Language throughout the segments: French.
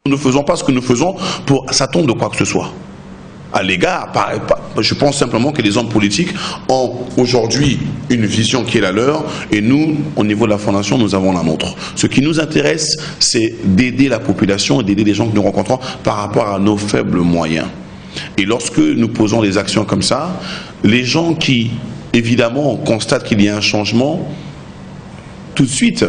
Nous ne faisons pas ce que nous faisons pour s'attendre de quoi que ce soit. À l'égard, je pense simplement que les hommes politiques ont aujourd'hui une vision qui est la leur et nous, au niveau de la Fondation, nous avons la nôtre. Ce qui nous intéresse, c'est d'aider la population et d'aider les gens que nous rencontrons par rapport à nos faibles moyens. Et lorsque nous posons des actions comme ça, les gens qui, évidemment, constatent qu'il y a un changement, tout de suite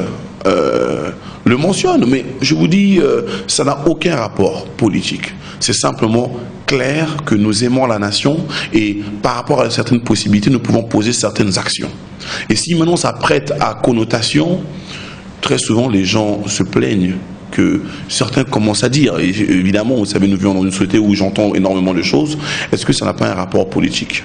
le mentionnent. Mais je vous dis, ça n'a aucun rapport politique. C'est simplement clair que nous aimons la nation et par rapport à certaines possibilités, nous pouvons poser certaines actions. Et si maintenant ça prête à connotation, très souvent les gens se plaignent que certains commencent à dire, et évidemment, vous savez, nous vivons dans une société où j'entends énormément de choses, est-ce que ça n'a pas un rapport politique?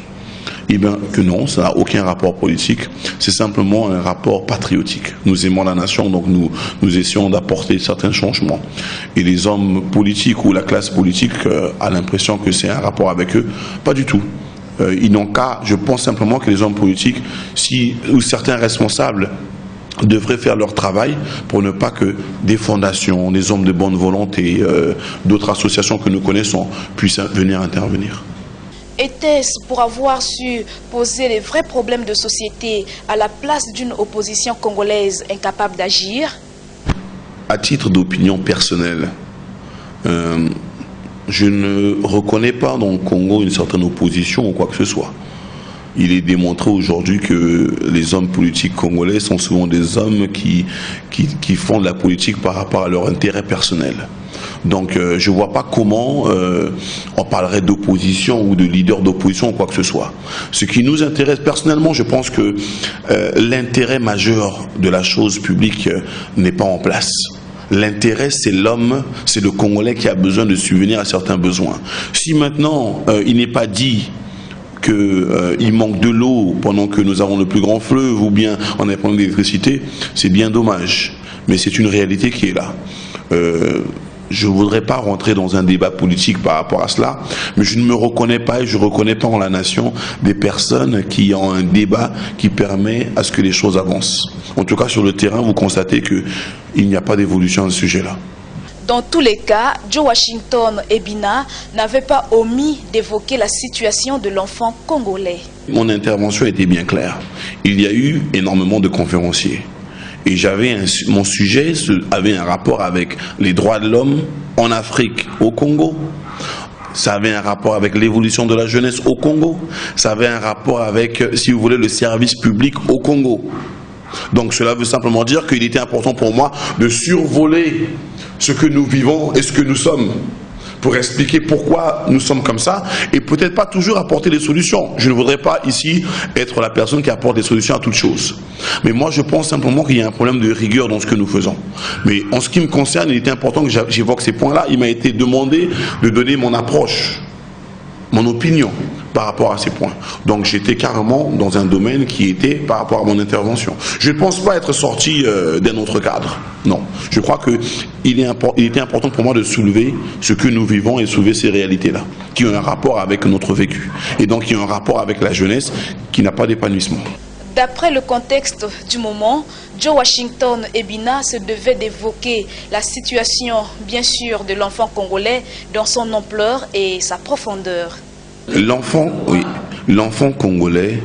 Eh bien que non, ça n'a aucun rapport politique, c'est simplement un rapport patriotique. Nous aimons la nation, donc nous essayons d'apporter certains changements. Et les hommes politiques ou la classe politique a l'impression que c'est un rapport avec eux. Pas du tout. Ils n'ont qu'à, je pense simplement que les hommes politiques, ou certains responsables, devraient faire leur travail pour ne pas que des fondations, des hommes de bonne volonté, d'autres associations que nous connaissons puissent venir intervenir. Était-ce pour avoir su poser les vrais problèmes de société à la place d'une opposition congolaise incapable d'agir? À titre d'opinion personnelle, je ne reconnais pas dans le Congo une certaine opposition ou quoi que ce soit. Il est démontré aujourd'hui que les hommes politiques congolais sont souvent des hommes qui font de la politique par rapport à leur intérêt personnel. Donc je ne vois pas comment on parlerait d'opposition ou de leader d'opposition ou quoi que ce soit. Ce qui nous intéresse personnellement, je pense que l'intérêt majeur de la chose publique n'est pas en place. L'intérêt, c'est l'homme, c'est le Congolais qui a besoin de subvenir à certains besoins. Si maintenant il n'est pas dit qu'il manque de l'eau pendant que nous avons le plus grand fleuve ou bien on a un problème d'électricité, c'est bien dommage. Mais c'est une réalité qui est là. Je ne voudrais pas rentrer dans un débat politique par rapport à cela, mais je ne me reconnais pas et je ne reconnais pas en la nation des personnes qui ont un débat qui permet à ce que les choses avancent. En tout cas, sur le terrain, vous constatez qu'il n'y a pas d'évolution à ce sujet-là. Dans tous les cas, Joe Washington Ebina n'avait pas omis d'évoquer la situation de l'enfant congolais. Mon intervention était bien claire. Il y a eu énormément de conférenciers. Et mon sujet avait un rapport avec les droits de l'homme en Afrique, au Congo. Ça avait un rapport avec l'évolution de la jeunesse au Congo. Ça avait un rapport avec, si vous voulez, le service public au Congo. Donc cela veut simplement dire qu'il était important pour moi de survoler ce que nous vivons et ce que nous sommes, pour expliquer pourquoi nous sommes comme ça, et peut-être pas toujours apporter des solutions. Je ne voudrais pas ici être la personne qui apporte des solutions à toutes choses. Mais moi, je pense simplement qu'il y a un problème de rigueur dans ce que nous faisons. Mais en ce qui me concerne, il était important que j'évoque ces points-là. Il m'a été demandé de donner mon approche, mon opinion par rapport à ces points. Donc j'étais carrément dans un domaine qui était par rapport à mon intervention. Je ne pense pas être sorti d'un autre cadre. Non. Je crois qu'il était important pour moi de soulever ce que nous vivons et soulever ces réalités-là, qui ont un rapport avec notre vécu. Et donc qui ont un rapport avec la jeunesse qui n'a pas d'épanouissement. D'après le contexte du moment, Joe Washington Ebina se devait d'évoquer la situation, bien sûr, de l'enfant congolais dans son ampleur et sa profondeur. L'enfant congolais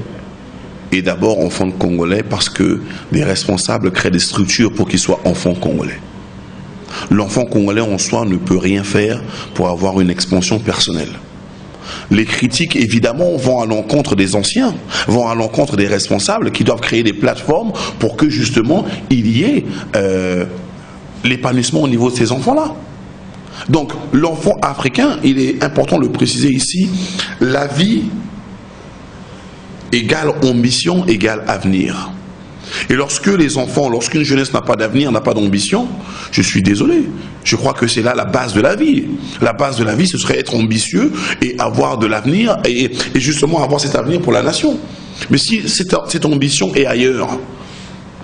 est d'abord enfant congolais parce que les responsables créent des structures pour qu'il soit enfant congolais. L'enfant congolais en soi ne peut rien faire pour avoir une expansion personnelle. Les critiques, évidemment, vont à l'encontre des anciens, vont à l'encontre des responsables qui doivent créer des plateformes pour que, justement, il y ait l'épanouissement au niveau de ces enfants-là. Donc, l'enfant africain, il est important de le préciser ici, la vie égale ambition égale avenir. Et lorsque les enfants, lorsqu'une jeunesse n'a pas d'avenir, n'a pas d'ambition, je suis désolé. Je crois que c'est là la base de la vie. La base de la vie, ce serait être ambitieux et avoir de l'avenir et justement avoir cet avenir pour la nation. Mais si cette ambition est ailleurs,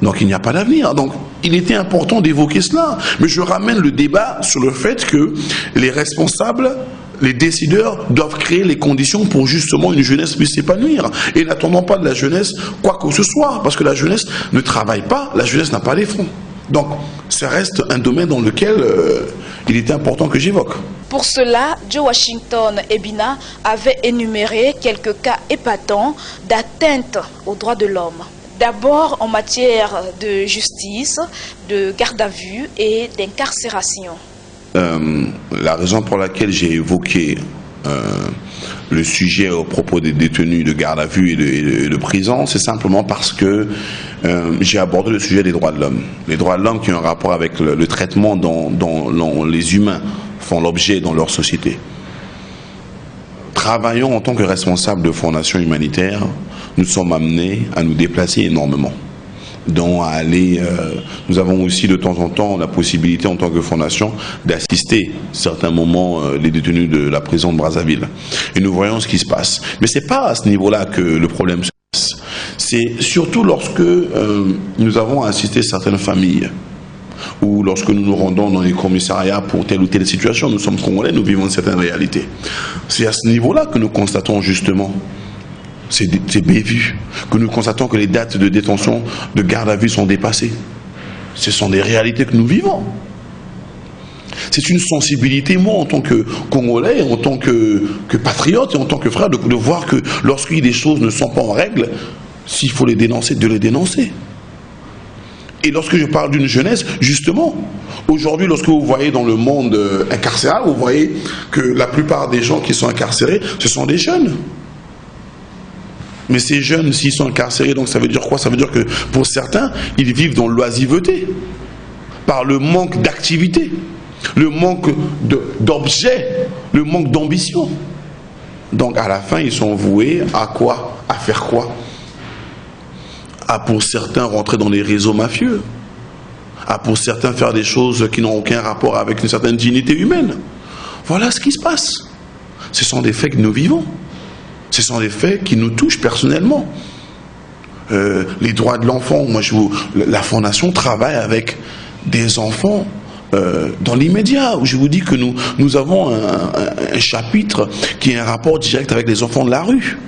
donc il n'y a pas d'avenir. Donc il était important d'évoquer cela. Mais je ramène le débat sur le fait que les responsables, les décideurs doivent créer les conditions pour justement une jeunesse puisse s'épanouir. Et n'attendons pas de la jeunesse quoi que ce soit, parce que la jeunesse ne travaille pas, la jeunesse n'a pas les fonds. Donc, ça reste un domaine dans lequel il était important que j'évoque. Pour cela, Joe Washington Ebina avait énuméré quelques cas épatants d'atteinte aux droits de l'homme. D'abord en matière de justice, de garde à vue et d'incarcération. La raison pour laquelle j'ai évoqué le sujet au propos des détenus de garde à vue et de prison, c'est simplement parce que j'ai abordé le sujet des droits de l'homme. Les droits de l'homme qui ont un rapport avec le traitement dont les humains font l'objet dans leur société. Travaillant en tant que responsable de fondation humanitaire, nous sommes amenés à nous déplacer énormément. Donc à aller, nous avons aussi de temps en temps la possibilité en tant que fondation d'assister certains moments les détenus de la prison de Brazzaville. Et nous voyons ce qui se passe. Mais ce n'est pas à ce niveau-là que le problème se passe. C'est surtout lorsque nous avons assisté certaines familles ou lorsque nous nous rendons dans les commissariats pour telle ou telle situation. Nous sommes Congolais, nous vivons certaines réalités. C'est à ce niveau-là que nous constatons justement ces bévues, que nous constatons que les dates de détention, de garde à vue sont dépassées. Ce sont des réalités que nous vivons. C'est une sensibilité, moi, en tant que Congolais, en tant que patriote et en tant que frère, de voir que lorsqu'il y a des choses ne sont pas en règle, s'il faut les dénoncer, de les dénoncer. Et lorsque je parle d'une jeunesse, justement, aujourd'hui, lorsque vous voyez dans le monde incarcéral, vous voyez que la plupart des gens qui sont incarcérés, ce sont des jeunes. Mais ces jeunes, s'ils sont incarcérés, donc ça veut dire quoi? Ça veut dire que pour certains, ils vivent dans l'oisiveté, par le manque d'activité, le manque d'objets, le manque d'ambition. Donc à la fin, ils sont voués à quoi? À faire quoi? À pour certains rentrer dans les réseaux mafieux, à pour certains faire des choses qui n'ont aucun rapport avec une certaine dignité humaine. Voilà ce qui se passe. Ce sont des faits que nous vivons. Ce sont des faits qui nous touchent personnellement. Les droits de l'enfant, la Fondation travaille avec des enfants dans l'immédiat. Je vous dis que nous avons un chapitre qui a un rapport direct avec les enfants de la rue.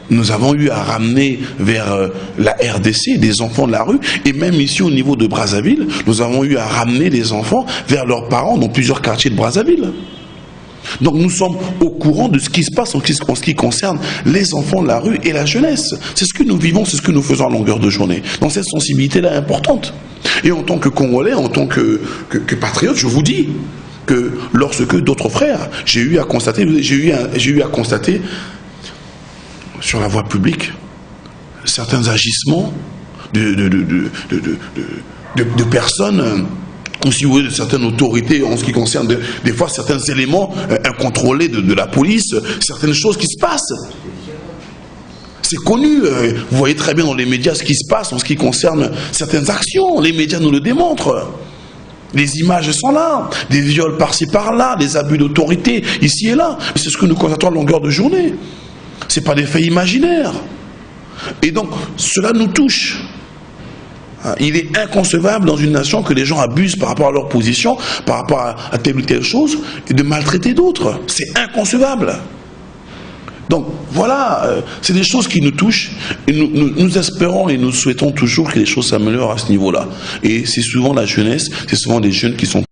Nous avons eu à ramener vers la RDC des enfants de la rue, et même ici au niveau de Brazzaville, nous avons eu à ramener des enfants vers leurs parents dans plusieurs quartiers de Brazzaville. Donc nous sommes au courant de ce qui se passe en ce qui concerne les enfants de la rue et la jeunesse. C'est ce que nous vivons, c'est ce que nous faisons à longueur de journée. Donc cette sensibilité-là est importante. Et en tant que Congolais, en tant que patriote, je vous dis que lorsque d'autres frères, j'ai eu à constater sur la voie publique certains agissements de personnes, aussi de certaines autorités en ce qui concerne des fois certains éléments incontrôlés de la police, certaines choses qui se passent. C'est connu, vous voyez très bien dans les médias ce qui se passe en ce qui concerne certaines actions, les médias nous le démontrent. Les images sont là, des viols par-ci par-là, des abus d'autorité ici et là. C'est ce que nous constatons à longueur de journée. Ce n'est pas des faits imaginaires. Et donc, cela nous touche. Il est inconcevable dans une nation que les gens abusent par rapport à leur position, par rapport à telle ou telle chose, et de maltraiter d'autres. C'est inconcevable. Donc, voilà, c'est des choses qui nous touchent, et nous espérons et nous souhaitons toujours que les choses s'améliorent à ce niveau-là. Et c'est souvent la jeunesse, c'est souvent des jeunes qui sont